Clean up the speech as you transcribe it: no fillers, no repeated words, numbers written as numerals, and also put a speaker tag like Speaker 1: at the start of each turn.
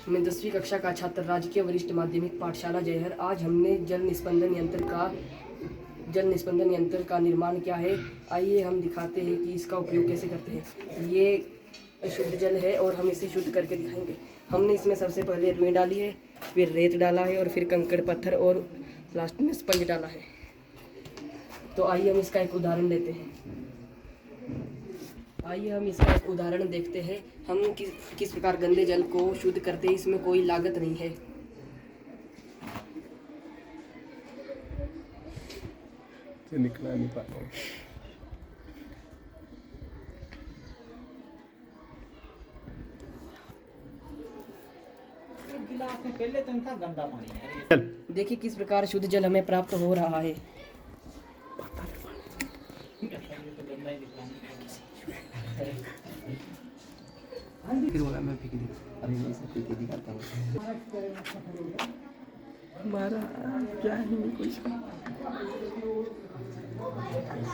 Speaker 1: मैं 10वीं कक्षा का छात्र, राजकीय वरिष्ठ माध्यमिक पाठशाला जयहर। आज हमने जल निस्पंदन यंत्र का निर्माण किया है। आइए हम दिखाते हैं कि इसका उपयोग कैसे करते हैं। ये शुद्ध जल है और हम इसे शुद्ध करके दिखाएंगे। हमने इसमें सबसे पहले रुई डाली है, फिर रेत डाला है और फिर कंकड़ पत्थर और लास्ट में स्पंज डाला है। तो आइए हम इसका एक उदाहरण लेते हैं। आइए हम इसका एक उदाहरण देखते हैं। हम किस प्रकार गंदे जल को शुद्ध करते हैं। इसमें कोई लागत नहीं है।
Speaker 2: निकला नहीं पाता।
Speaker 3: गिलास में पहले तो इनका गंदा पानी है।
Speaker 1: देखिए किस प्रकार शुद्ध जल हमें प्राप्त हो रहा है।
Speaker 2: फिर बोला मैं फेंक दी। अभी मैं इसे फेंक दिखाता हूँ। हमारा क्या है कुछ